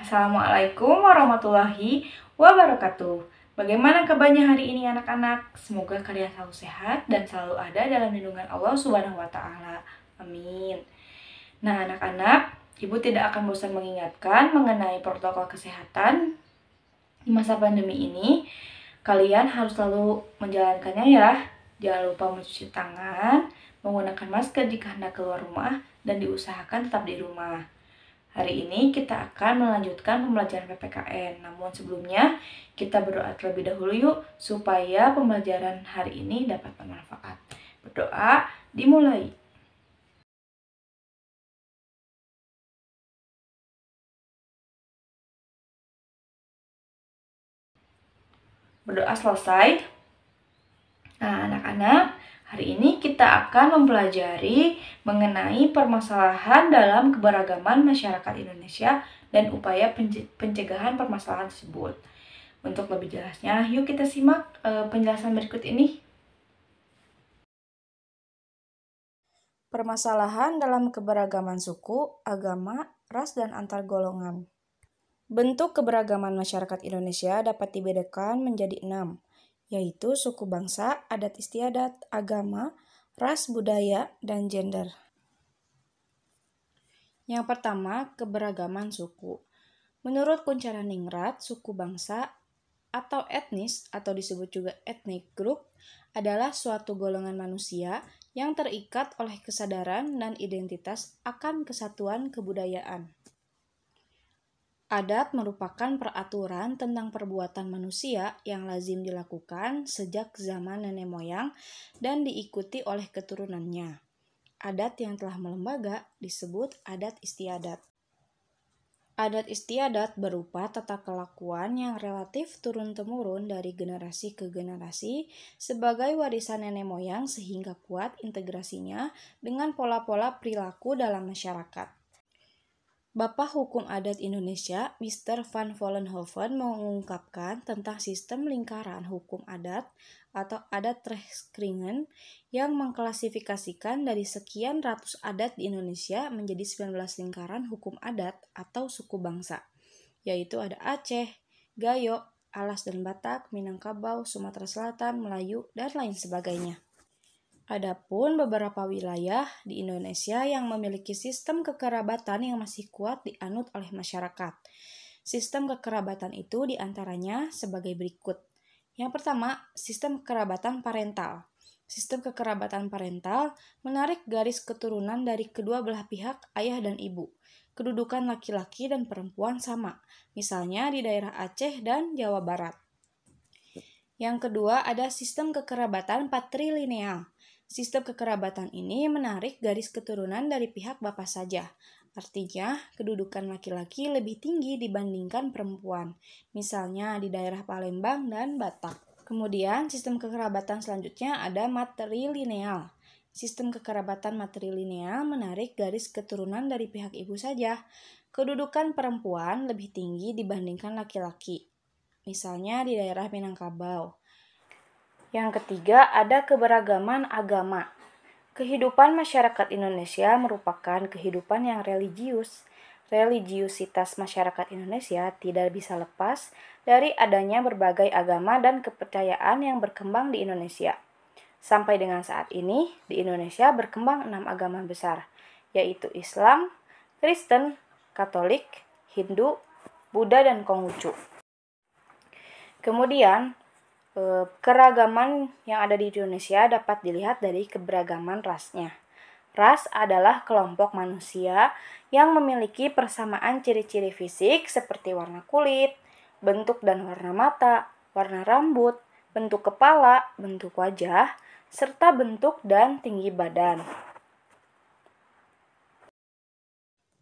Assalamualaikum warahmatullahi wabarakatuh. Bagaimana kabarnya hari ini anak-anak? Semoga kalian selalu sehat dan selalu ada dalam lindungan Allah Subhanahu wa Ta'ala. Amin. Nah, anak-anak, Ibu tidak akan bosan mengingatkan mengenai protokol kesehatan di masa pandemi ini. Kalian harus selalu menjalankannya ya. Jangan lupa mencuci tangan, menggunakan masker jika hendak keluar rumah, dan diusahakan tetap di rumah. Hari ini kita akan melanjutkan pembelajaran PPKN. Namun sebelumnya kita berdoa terlebih dahulu yuk supaya pembelajaran hari ini dapat bermanfaat. Berdoa dimulai. Berdoa selesai. Nah, anak-anak, hari ini kita akan mempelajari mengenai permasalahan dalam keberagaman masyarakat Indonesia dan upaya pencegahan permasalahan tersebut. Untuk lebih jelasnya, yuk kita simak penjelasan berikut ini. Permasalahan dalam keberagaman suku, agama, ras, dan antar golongan. Bentuk keberagaman masyarakat Indonesia dapat dibedakan menjadi 6, yaitu suku bangsa, adat istiadat, agama, ras, budaya, dan gender. Yang pertama, keberagaman suku. Menurut Kuncharaningrat, suku bangsa atau etnis atau disebut juga ethnic group adalah suatu golongan manusia yang terikat oleh kesadaran dan identitas akan kesatuan kebudayaan. Adat merupakan peraturan tentang perbuatan manusia yang lazim dilakukan sejak zaman nenek moyang dan diikuti oleh keturunannya. Adat yang telah melembaga disebut adat istiadat. Adat istiadat berupa tata kelakuan yang relatif turun-temurun dari generasi ke generasi sebagai warisan nenek moyang sehingga kuat integrasinya dengan pola-pola perilaku dalam masyarakat. Bapak Hukum Adat Indonesia, Mr. Van Vollenhoven mengungkapkan tentang sistem lingkaran hukum adat atau adat Rechtskringen yang mengklasifikasikan dari sekian ratus adat di Indonesia menjadi 19 lingkaran hukum adat atau suku bangsa, yaitu ada Aceh, Gayo, Alas dan Batak, Minangkabau, Sumatera Selatan, Melayu, dan lain sebagainya. Adapun beberapa wilayah di Indonesia yang memiliki sistem kekerabatan yang masih kuat dianut oleh masyarakat. Sistem kekerabatan itu diantaranya sebagai berikut. Yang pertama, sistem kekerabatan parental. Sistem kekerabatan parental menarik garis keturunan dari kedua belah pihak ayah dan ibu. Kedudukan laki-laki dan perempuan sama, misalnya di daerah Aceh dan Jawa Barat. Yang kedua, ada sistem kekerabatan patrilineal. Sistem kekerabatan ini menarik garis keturunan dari pihak bapak saja. Artinya, kedudukan laki-laki lebih tinggi dibandingkan perempuan, misalnya di daerah Palembang dan Batak. Kemudian, sistem kekerabatan selanjutnya ada matrilineal. Sistem kekerabatan matrilineal menarik garis keturunan dari pihak ibu saja. Kedudukan perempuan lebih tinggi dibandingkan laki-laki, misalnya di daerah Minangkabau. Yang ketiga, ada keberagaman agama. Kehidupan masyarakat Indonesia merupakan kehidupan yang religius. Religiusitas masyarakat Indonesia tidak bisa lepas dari adanya berbagai agama dan kepercayaan yang berkembang di Indonesia. Sampai dengan saat ini, di Indonesia berkembang 6 agama besar, yaitu Islam, Kristen, Katolik, Hindu, Buddha, dan Konghucu. Kemudian, keragaman yang ada di Indonesia dapat dilihat dari keberagaman rasnya. Ras adalah kelompok manusia yang memiliki persamaan ciri-ciri fisik seperti warna kulit, bentuk dan warna mata, warna rambut, bentuk kepala, bentuk wajah, serta bentuk dan tinggi badan.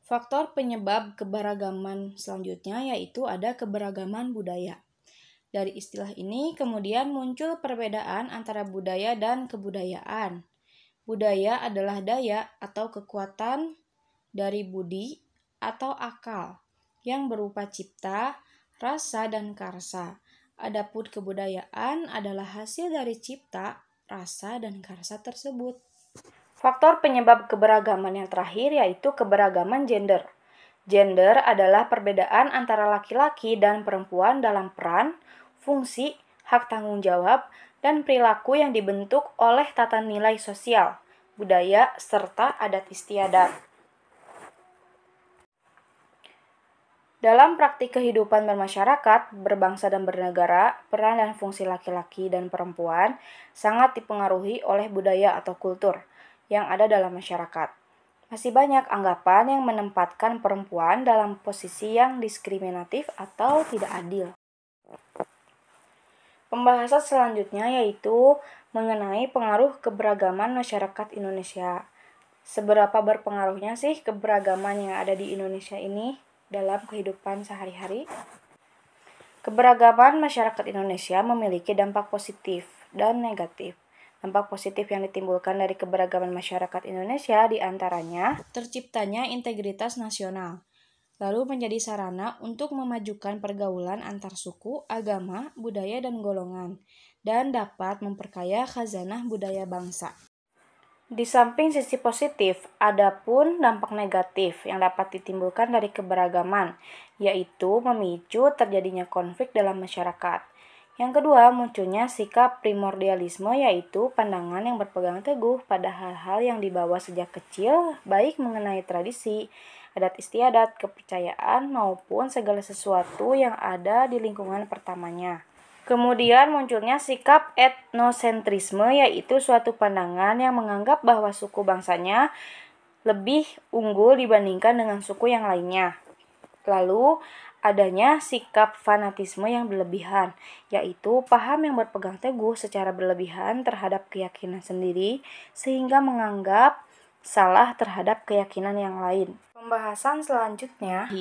Faktor penyebab keberagaman selanjutnya yaitu ada keberagaman budaya. Dari istilah ini kemudian muncul perbedaan antara budaya dan kebudayaan. Budaya adalah daya atau kekuatan dari budi atau akal yang berupa cipta, rasa, dan karsa. Adapun kebudayaan adalah hasil dari cipta, rasa, dan karsa tersebut. Faktor penyebab keberagaman yang terakhir yaitu keberagaman gender. Gender adalah perbedaan antara laki-laki dan perempuan dalam peran, fungsi, hak tanggung jawab, dan perilaku yang dibentuk oleh tata nilai sosial, budaya, serta adat istiadat. Dalam praktik kehidupan bermasyarakat, berbangsa dan bernegara, peran dan fungsi laki-laki dan perempuan sangat dipengaruhi oleh budaya atau kultur yang ada dalam masyarakat. Masih banyak anggapan yang menempatkan perempuan dalam posisi yang diskriminatif atau tidak adil. Pembahasan selanjutnya yaitu mengenai pengaruh keberagaman masyarakat Indonesia. Seberapa berpengaruhnya sih keberagaman yang ada di Indonesia ini dalam kehidupan sehari-hari? Keberagaman masyarakat Indonesia memiliki dampak positif dan negatif. Dampak positif yang ditimbulkan dari keberagaman masyarakat Indonesia diantaranya terciptanya integritas nasional, lalu menjadi sarana untuk memajukan pergaulan antar suku, agama, budaya, dan golongan, dan dapat memperkaya khazanah budaya bangsa. Di samping sisi positif, ada pun dampak negatif yang dapat ditimbulkan dari keberagaman, yaitu memicu terjadinya konflik dalam masyarakat. Yang kedua, munculnya sikap primordialisme, yaitu pandangan yang berpegang teguh pada hal-hal yang dibawa sejak kecil, baik mengenai tradisi, adat istiadat, kepercayaan, maupun segala sesuatu yang ada di lingkungan pertamanya. Kemudian munculnya sikap etnosentrisme, yaitu suatu pandangan yang menganggap bahwa suku bangsanya lebih unggul dibandingkan dengan suku yang lainnya. Lalu adanya sikap fanatisme yang berlebihan, yaitu paham yang berpegang teguh secara berlebihan terhadap keyakinan sendiri sehingga menganggap salah terhadap keyakinan yang lain. Pembahasan selanjutnya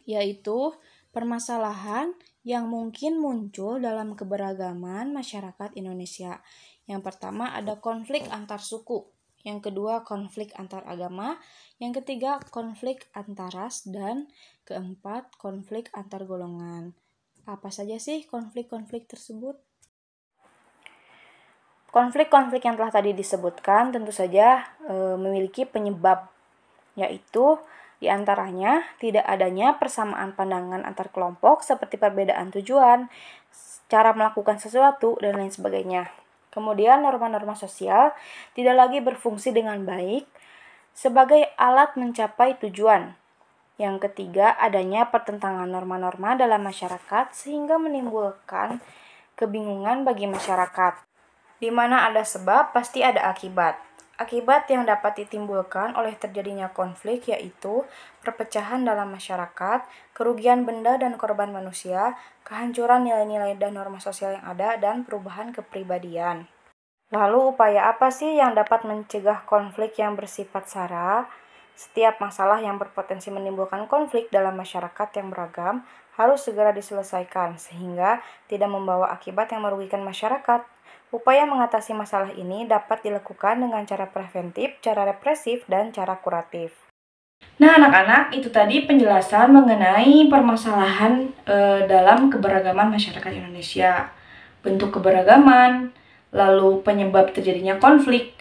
yaitu permasalahan yang mungkin muncul dalam keberagaman masyarakat Indonesia. Yang pertama ada konflik antar suku, yang kedua konflik antar agama, yang ketiga konflik antar ras, dan keempat konflik antar golongan. Apa saja sih konflik-konflik tersebut? Konflik-konflik yang telah tadi disebutkan tentu saja memiliki penyebab, yaitu diantaranya tidak adanya persamaan pandangan antar kelompok seperti perbedaan tujuan, cara melakukan sesuatu, dan lain sebagainya. Kemudian norma-norma sosial tidak lagi berfungsi dengan baik sebagai alat mencapai tujuan. Yang ketiga, adanya pertentangan norma-norma dalam masyarakat sehingga menimbulkan kebingungan bagi masyarakat. Di mana ada sebab, pasti ada akibat. Akibat yang dapat ditimbulkan oleh terjadinya konflik yaitu perpecahan dalam masyarakat, kerugian benda dan korban manusia, kehancuran nilai-nilai dan norma sosial yang ada, dan perubahan kepribadian. Lalu upaya apa sih yang dapat mencegah konflik yang bersifat sara? Setiap masalah yang berpotensi menimbulkan konflik dalam masyarakat yang beragam harus segera diselesaikan sehingga tidak membawa akibat yang merugikan masyarakat. Upaya mengatasi masalah ini dapat dilakukan dengan cara preventif, cara represif, dan cara kuratif. Nah, anak-anak, itu tadi penjelasan mengenai permasalahan dalam keberagaman masyarakat Indonesia. Bentuk keberagaman, lalu penyebab terjadinya konflik,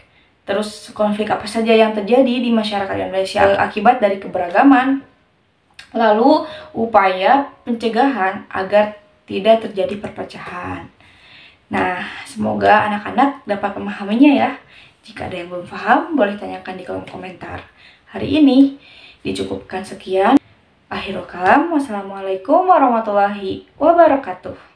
terus konflik apa saja yang terjadi di masyarakat Indonesia akibat dari keberagaman, lalu upaya pencegahan agar tidak terjadi perpecahan. Nah, semoga anak-anak dapat memahaminya ya. Jika ada yang belum paham, boleh tanyakan di kolom komentar. Hari ini dicukupkan sekian. Akhirul kalam, wassalamualaikum warahmatullahi wabarakatuh.